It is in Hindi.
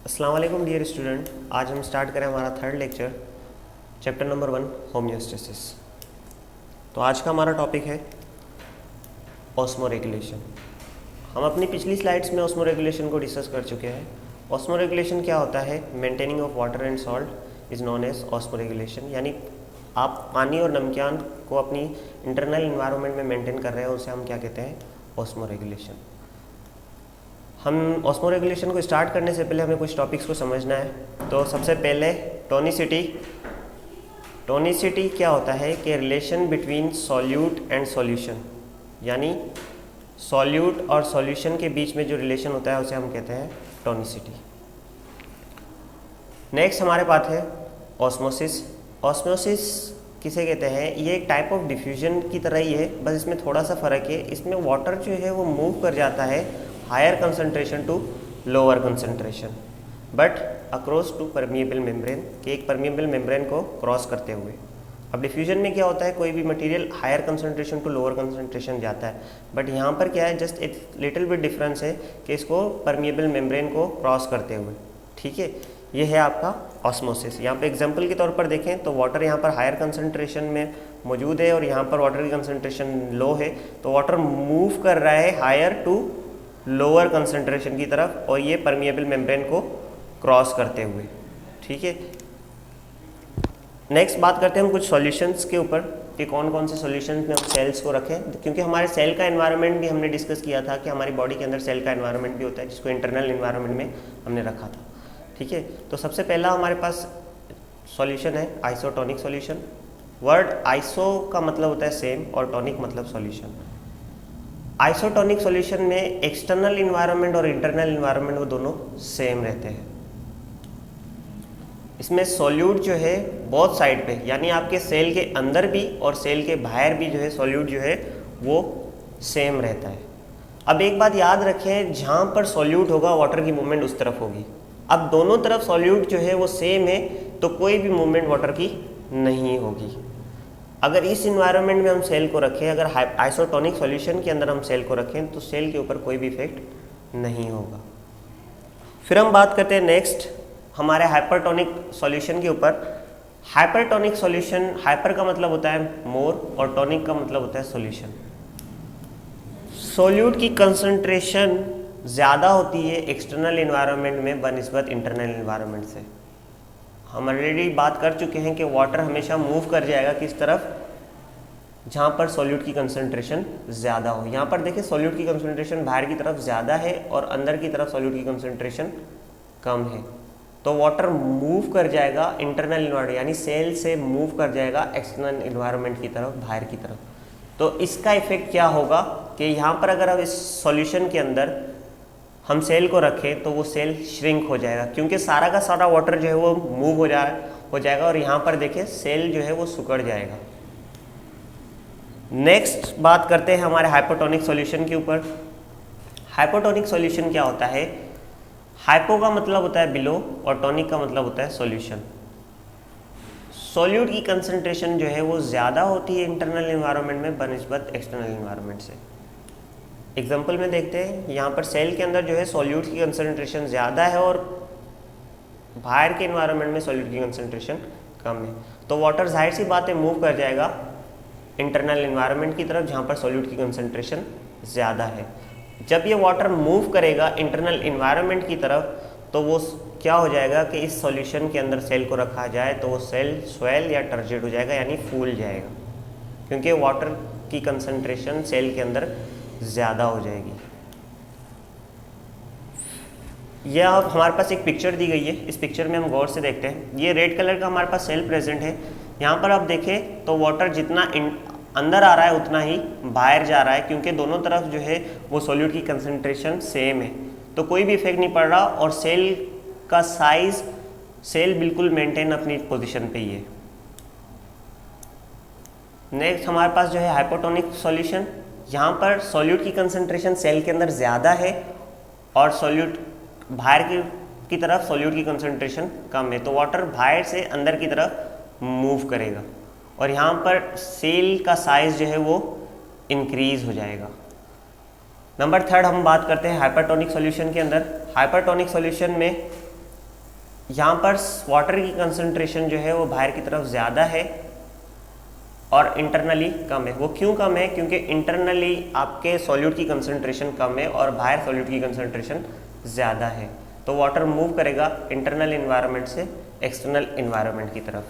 अस्सलाम वालेकुम डियर स्टूडेंट। आज हम स्टार्ट करें हमारा third lecture, chapter number 1 homeostasis. तो आज का हमारा टॉपिक है ऑस्मो रेगुलेशन। हम अपनी पिछली स्लाइड्स में ऑस्मो रेगुलेशन को डिस्कस कर चुके हैं। ऑस्मो रेगुलेशन क्या होता है? Maintaining of water and salt is known as osmoregulation, यानी आप पानी और नमकीन को अपनी इंटरनल इन्वायरमेंट में मेंटेन कर रहे हैं, उसे हम क्या कहते हैं? Osmo regulation. हम ऑस्मो रेगुलेशन को स्टार्ट करने से पहले हमें कुछ टॉपिक्स को समझना है। तो सबसे पहले टोनिसिटी। टोनिसिटी क्या होता है कि relation between solute and solution, यानी सॉल्यूट और सॉल्यूशन के बीच में जो रिलेशन होता है उसे हम कहते हैं टोनिसिटी। नेक्स्ट हमारे पास है ऑस्मोसिस। ऑस्मोसिस किसे कहते हैं? ये एक टाइप ऑफ डिफ्यूजन की तरह ही है, बस इसमें थोड़ा सा फ़र्क है। इसमें वाटर जो है वो मूव कर जाता है higher concentration to lower concentration, but across to permeable membrane, के एक परमिएबल मेम्ब्रेन को क्रॉस करते हुए। अब डिफ्यूजन में क्या होता है? कोई भी material higher concentration to lower concentration जाता है, बट यहाँ पर क्या है, जस्ट एक लिटिल बिट डिफरेंस है कि इसको परमिएबल मेम्ब्रेन को क्रॉस करते हुए। ठीक है, ये है आपका ऑस्मोसिस। यहाँ पे एग्जांपल के तौर पर देखें तो वाटर यहाँ पर हायर कंसंट्रेशन में मौजूद है और यहाँ पर वाटर की कंसंट्रेशन लो है, तो वाटर मूव कर रहा है हायर टू लोअर कंसंट्रेशन की तरफ और ये परमिएबल मेम्ब्रेन को क्रॉस करते हुए। ठीक है, नेक्स्ट बात करते हैं हम कुछ सॉल्यूशंस के ऊपर कि कौन कौन से सॉल्यूशंस में हम सेल्स को रखें, क्योंकि हमारे सेल का एनवायरनमेंट भी हमने डिस्कस किया था कि हमारी बॉडी के अंदर सेल का एनवायरनमेंट भी होता है, जिसको इंटरनल एनवायरनमेंट में हमने रखा था। ठीक है, तो सबसे पहला हमारे पास सॉल्यूशन है आइसोटोनिक सॉल्यूशन। वर्ड आइसो का मतलब होता है सेम और टॉनिक मतलब सॉल्यूशन। आइसोटोनिक सॉल्यूशन में एक्सटर्नल इन्वायरमेंट और इंटरनल इन्वायरमेंट वो दोनों सेम रहते हैं। इसमें सॉल्यूट जो है बोथ साइड पे, यानी आपके सेल के अंदर भी और सेल के बाहर भी जो है सॉल्यूट जो है वो सेम रहता है। अब एक बात याद रखें, जहाँ पर सॉल्यूट होगा वाटर की मूवमेंट उस तरफ होगी। अब दोनों तरफ सॉल्यूट जो है वो सेम है तो कोई भी मूवमेंट वाटर की नहीं होगी। अगर इस इन्वायरमेंट में हम सेल को रखें, अगर आइसोटोनिक सॉल्यूशन के अंदर हम सेल को रखें तो सेल के ऊपर कोई भी इफेक्ट नहीं होगा। फिर हम बात करते हैं नेक्स्ट हमारे हाइपरटोनिक सॉल्यूशन के ऊपर। हाइपरटोनिक सॉल्यूशन, हाइपर का मतलब होता है मोर और टोनिक का मतलब होता है सॉल्यूशन। सॉल्यूट की कंसंट्रेशन ज़्यादा होती है एक्सटर्नल इन्वायरमेंट में बनिस्बत इंटरनल इन्वायरमेंट से। हम ऑलरेडी बात कर चुके हैं कि वाटर हमेशा मूव कर जाएगा किस तरफ? जहाँ पर सॉल्यूट की कंसंट्रेशन ज़्यादा हो। यहाँ पर देखिए सॉल्यूट की कंसंट्रेशन बाहर की तरफ ज़्यादा है और अंदर की तरफ सॉल्यूट की कंसंट्रेशन कम है, तो वाटर मूव कर जाएगा इंटरनल इन्वायरमेंट, यानी सेल से मूव कर जाएगा एक्सटर्नल इन्वायरमेंट की तरफ, बाहर की तरफ। तो इसका इफेक्ट क्या होगा कि यहाँ पर अगर अब इस सॉल्यूशन के अंदर हम सेल को रखें तो वो सेल श्रिंक हो जाएगा, क्योंकि सारा का सारा वाटर जो है वो मूव हो जाएगा और यहाँ पर देखिए सेल जो है वो सिकुड़ जाएगा। नेक्स्ट बात करते हैं हमारे हाइपोटोनिक सॉल्यूशन के ऊपर। हाइपोटोनिक सॉल्यूशन क्या होता है? हाइपो का मतलब होता है बिलो और टोनिक का मतलब होता है सॉल्यूशन। सॉल्यूट की कंसंट्रेशन जो है वो ज़्यादा होती है इंटरनल इन्वायरमेंट में बनिस्बत एक्सटर्नल इन्वायरमेंट से। एग्जाम्पल में देखते हैं, यहाँ पर सेल के अंदर जो है सॉल्यूट की कंसंट्रेशन ज़्यादा है और बाहर के इन्वायरमेंट में सॉल्यूट की कंसंट्रेशन कम है, तो वाटर जाहिर सी बात है मूव कर जाएगा इंटरनल इन्वायरमेंट की तरफ जहाँ पर सॉल्यूट की कंसंट्रेशन ज़्यादा है। जब ये वाटर मूव करेगा इंटरनल इन्वायरमेंट की तरफ तो वो क्या हो जाएगा कि इस सॉल्यूशन के अंदर सेल को रखा जाए तो वो सेल स्वेल या टर्जिड हो जाएगा, यानी फूल जाएगा, क्योंकि वाटर की कंसंट्रेशन सेल के अंदर ज़्यादा हो जाएगी। यह अब हमारे पास एक पिक्चर दी गई है, इस पिक्चर में हम गौर से देखते हैं। ये रेड कलर का हमारे पास सेल प्रेजेंट है। यहाँ पर आप देखें तो वाटर जितना अंदर आ रहा है उतना ही बाहर जा रहा है, क्योंकि दोनों तरफ जो है वो सॉल्यूट की कंसंट्रेशन सेम है, तो कोई भी इफेक्ट नहीं पड़ रहा और सेल का साइज, सेल बिल्कुल मेंटेन अपनी पोजीशन पे ही है। नेक्स्ट हमारे पास जो है हाइपोटोनिक सॉल्यूशन। यहाँ पर सॉल्यूट की कंसंट्रेशन सेल के अंदर ज़्यादा है और सॉल्यूट बाहर की तरफ सॉल्यूट की कंसंट्रेशन कम है, तो वाटर बाहर से अंदर की तरफ मूव करेगा और यहाँ पर सेल का साइज जो है वो इंक्रीज हो जाएगा। नंबर थर्ड हम बात करते हैं हाइपरटोनिक सॉल्यूशन के अंदर। हाइपरटोनिक सॉल्यूशन में यहाँ पर वाटर की कंसंट्रेशन जो है वो बाहर की तरफ ज़्यादा है और इंटरनली कम है। वो क्यों कम है? क्योंकि इंटरनली आपके सॉल्यूट की कंसंट्रेशन कम है और बाहर सॉल्यूट की कंसंट्रेशन ज़्यादा है। तो वाटर मूव करेगा इंटरनल इन्वायरमेंट से एक्सटर्नल इन्वायरमेंट की तरफ।